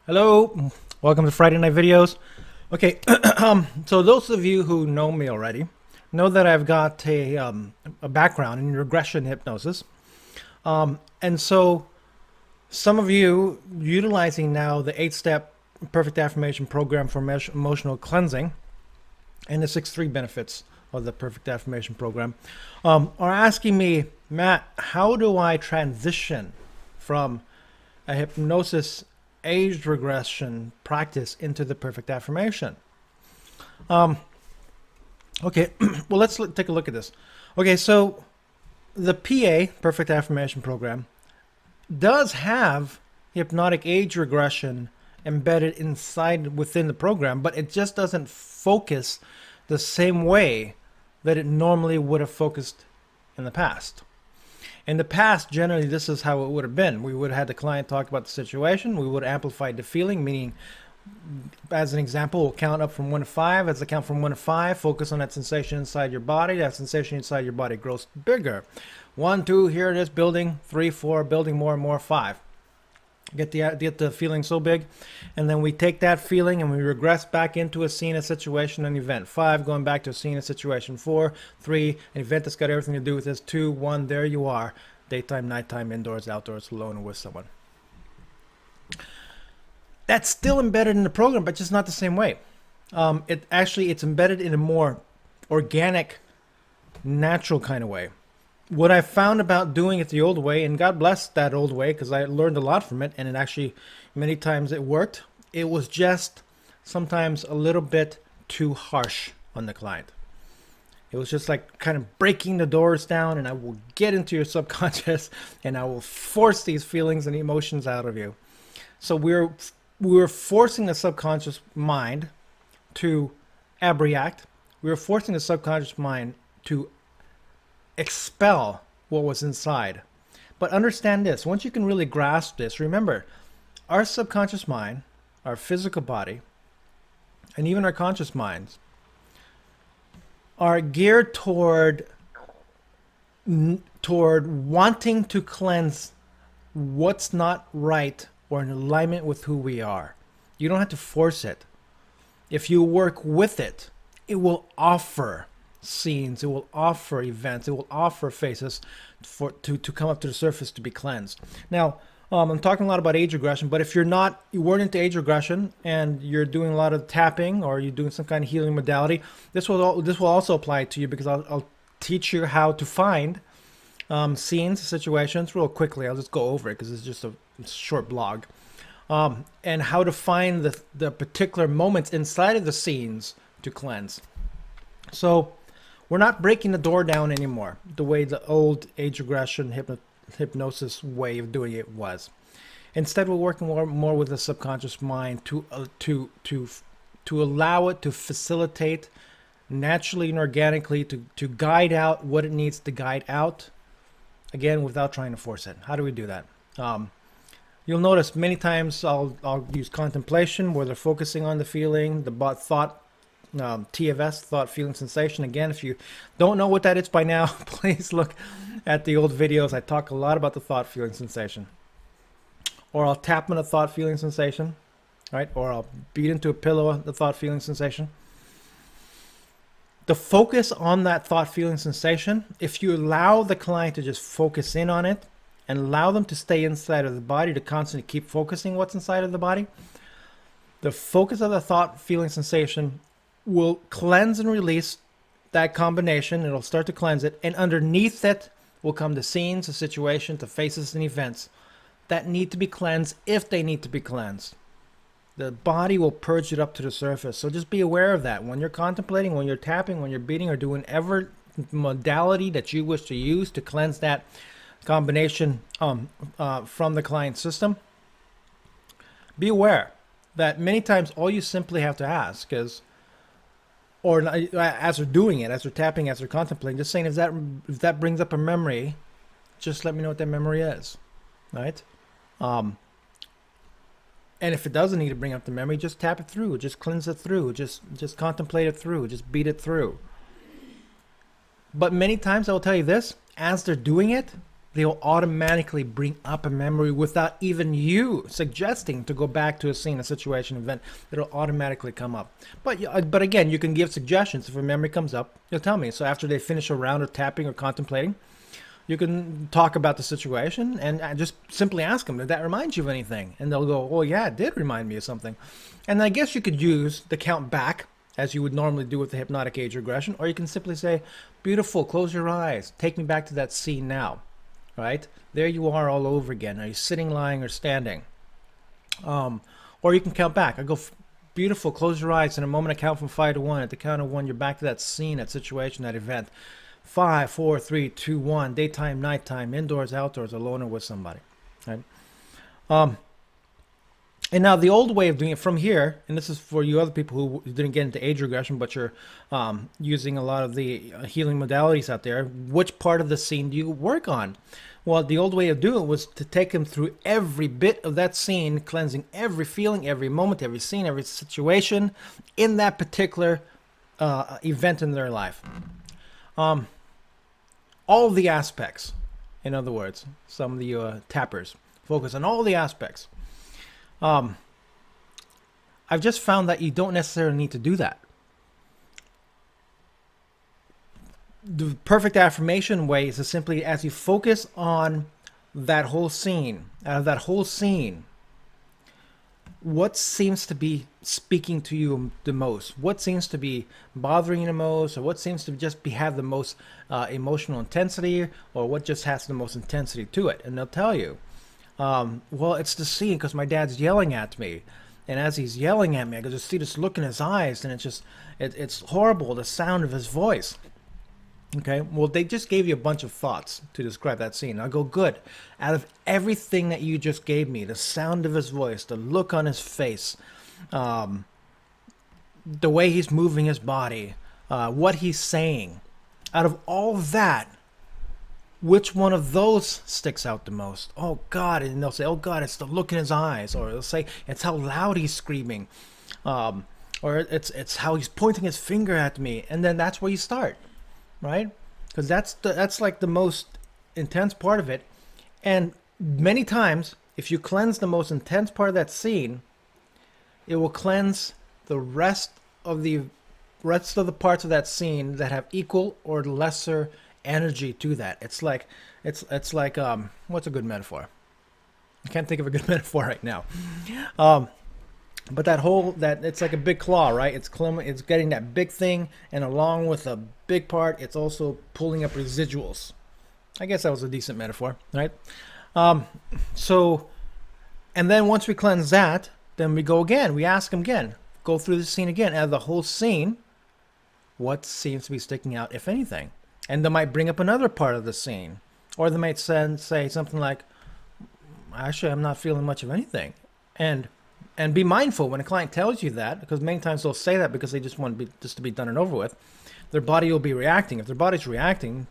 Hello, welcome to Friday Night Videos. Okay, so those of you who know me already know that I've got a background in regression hypnosis. And so some of you utilizing now the 8-step Perfect Affirmation program for emotional cleansing and the 6-3 benefits of the Perfect Affirmation program are asking me, Matt, how do I transition from a hypnosis age regression practice into the Perfect Affirmation? Okay, well, let's take a look at this. Okay, so the PA, Perfect Affirmation program, does have hypnotic age regression embedded inside within the program, but it just doesn't focus the same way that it normally would have focused in the past. In the past, generally, this is how it would have been. We would have had the client talk about the situation. We would have amplified the feeling, meaning, as an example, we'll count up from 1 to 5. As I count from 1 to 5, focus on that sensation inside your body. That sensation inside your body grows bigger. 1, 2, here it is, building. 3, 4, building more and more. 5. Get the feeling so big, and then we take that feeling and we regress back into a scene, a situation, an event. 5, going back to a scene, a situation. 4, 3, an event that's got everything to do with this. 2, 1, there you are. Daytime, nighttime, indoors, outdoors, alone, or with someone. That's still embedded in the program, but just not the same way. It's embedded in a more organic, natural kind of way. What I found about doing it the old way, and God bless that old way because I learned a lot from it, and it actually, many times it worked, it was just sometimes a little bit too harsh on the client. It was just like kind of breaking the doors down, and I will get into your subconscious and I will force these feelings and emotions out of you. So we're forcing the subconscious mind to abreact. We're forcing the subconscious mind to expel what was inside. But understand this, once you can really grasp this, remember, our subconscious mind, our physical body, and even our conscious minds are geared toward wanting to cleanse what's not right or in alignment with who we are. You don't have to force it. If you work with it, it will offer scenes, it will offer events, it will offer faces to come up to the surface to be cleansed. Now, I'm talking a lot about age regression, but if you weren't into age regression and you're doing a lot of tapping or you're doing some kind of healing modality, this will also apply to you, because I'll teach you how to find scenes, situations real quickly. I'll just go over it because it's just a short blog, and how to find the particular moments inside of the scenes to cleanse. So we're not breaking the door down anymore the way the old age regression hypnosis way of doing it was. Instead, we're working more with the subconscious mind to allow it to facilitate naturally and organically to guide out what it needs to guide out, again, without trying to force it. How do we do that? You'll notice many times I'll use contemplation, where they're focusing on the feeling, the thought, TFS, thought, feeling, sensation. Again, if you don't know what that is by now, please look at the old videos. I talk a lot about the thought, feeling, sensation. Or I'll tap on a thought, feeling, sensation, right? Or I'll beat into a pillow the thought, feeling, sensation. The focus on that thought, feeling, sensation, if you allow the client to just focus in on it and allow them to stay inside of the body, to constantly keep focusing what's inside of the body, the focus of the thought, feeling, sensation will cleanse and release that combination. It'll start to cleanse it, and underneath it will come the scenes, the situations, the faces, and events that need to be cleansed if they need to be cleansed. The body will purge it up to the surface. So just be aware of that when you're contemplating, when you're tapping, when you're beating, or doing whatever modality that you wish to use to cleanse that combination from the client's system. Be aware that many times all you simply have to ask is, or as they're doing it, as they're tapping, as they're contemplating, just saying, if that brings up a memory, just let me know what that memory is, right? And if it doesn't need to bring up the memory, just tap it through, just cleanse it through, just contemplate it through, just beat it through. But many times I will tell you this, as they're doing it, they'll automatically bring up a memory without even you suggesting to go back to a scene, a situation, event. It'll automatically come up. But again, you can give suggestions. If a memory comes up, you'll tell me. So after they finish a round of tapping or contemplating, you can talk about the situation and just simply ask them, did that remind you of anything? And they'll go, oh yeah, it did remind me of something. And I guess you could use the count back as you would normally do with the hypnotic age regression, or you can simply say, beautiful, close your eyes, take me back to that scene now, right? There you are all over again. Are you sitting, lying, or standing? Or you can count back. I go, beautiful, close your eyes. In a moment, I count from 5 to 1. At the count of 1, you're back to that scene, that situation, that event. 5, 4, 3, 2, 1. Daytime, nighttime, indoors, outdoors, alone, or with somebody. Right? And now the old way of doing it from here, and this is for you other people who didn't get into age regression, but you're using a lot of the healing modalities out there, which part of the scene do you work on? Well, the old way of doing it was to take them through every bit of that scene, cleansing every feeling, every moment, every scene, every situation in that particular event in their life. All the aspects, in other words, some of the tappers focus on all the aspects. I've just found that you don't necessarily need to do that. The perfect affirmation way is to simply, as you focus on that whole scene, out of that whole scene, what seems to be speaking to you the most? What seems to be bothering you the most? Or what seems to just have the most emotional intensity? Or what just has the most intensity to it? And they'll tell you. Well, it's the scene because my dad's yelling at me. And as he's yelling at me, I can just see this look in his eyes. And it's horrible, the sound of his voice. Okay, well, they just gave you a bunch of thoughts to describe that scene. I go, good. Out of everything that you just gave me, the sound of his voice, the look on his face, the way he's moving his body, what he's saying, out of all that, which one of those sticks out the most? Oh, God. And they'll say, oh, God, it's the look in his eyes. Or they'll say, it's how loud he's screaming. Or it's how he's pointing his finger at me. And then that's where you start. Right? Because that's like the most intense part of it. And many times, if you cleanse the most intense part of that scene, it will cleanse the rest of the parts of that scene that have equal or lesser energy to that. It's like what's a good metaphor? I can't think of a good metaphor right now. But that it's like a big claw, right? It's getting that big thing, and along with a big part, it's also pulling up residuals. I guess that was a decent metaphor, right? So, and then once we cleanse that, then we go again. We ask them again. Go through the scene again. Out of the whole scene, what seems to be sticking out, if anything? And they might bring up another part of the scene. Or they might say something like, actually, I'm not feeling much of anything. And be mindful when a client tells you that, because many times they'll say that because they just want to be done and over with. Their body will be reacting. If their body's reacting,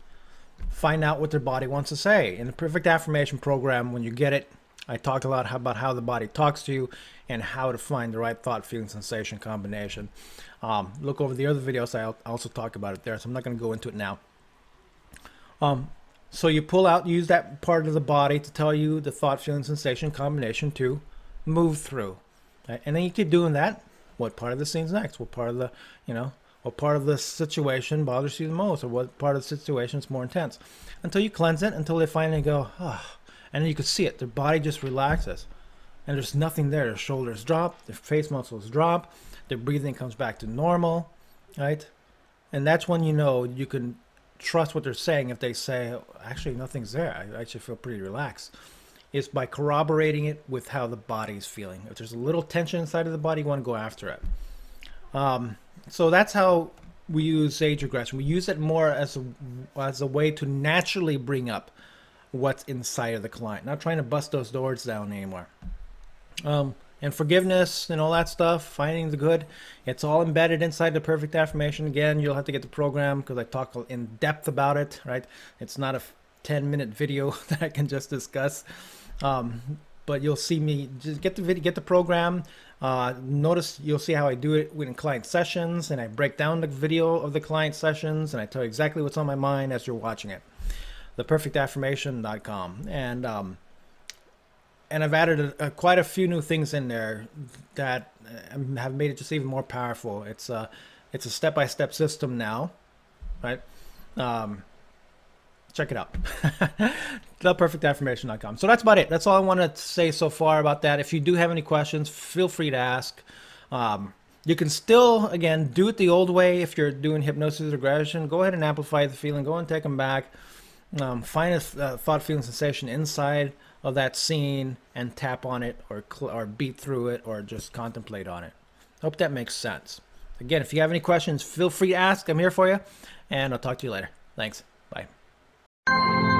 find out what their body wants to say. In the Perfect Affirmation program, when you get it, I talk a lot about how the body talks to you and how to find the right thought, feeling, sensation combination. Look over the other videos. I also talk about it there, so I'm not going to go into it now. So you use that part of the body to tell you the thought, feeling, sensation combination to move through. Right? And then you keep doing that. What part of the scene's next? What part of the situation bothers you the most? Or what part of the situation is more intense? Until you cleanse it, until they finally go, ah. And then you can see it. Their body just relaxes. And there's nothing there. Their shoulders drop. Their face muscles drop. Their breathing comes back to normal. Right? And that's when you know you can trust what they're saying. If they say, actually, nothing's there. I actually feel pretty relaxed. Is by corroborating it with how the body's feeling. If there's a little tension inside of the body, you want to go after it. So that's how we use age regression. We use it more as a way to naturally bring up what's inside of the client, not trying to bust those doors down anymore. And forgiveness and all that stuff, finding the good, it's all embedded inside the Perfect Affirmation. Again, you'll have to get the program because I talk in depth about it, right? It's not a 10-minute video that I can just discuss. But you'll see me just get the video, get the program. Notice you'll see how I do it in client sessions, and I break down the video of the client sessions, and I tell you exactly what's on my mind as you're watching it. theperfectaffirmation.com, and I've added quite a few new things in there that have made it just even more powerful. It's a step-by-step system now, right? Check it out. theperfectaffirmation.com. So that's about it. That's all I want to say so far about that. If you do have any questions, feel free to ask. You can still, again, do it the old way. If you're doing hypnosis regression, go ahead and amplify the feeling. Go and take them back. Find a thought, feeling, sensation inside of that scene and tap on it, or beat through it, or just contemplate on it. Hope that makes sense. Again, if you have any questions, feel free to ask. I'm here for you, and I'll talk to you later. Thanks. Bye.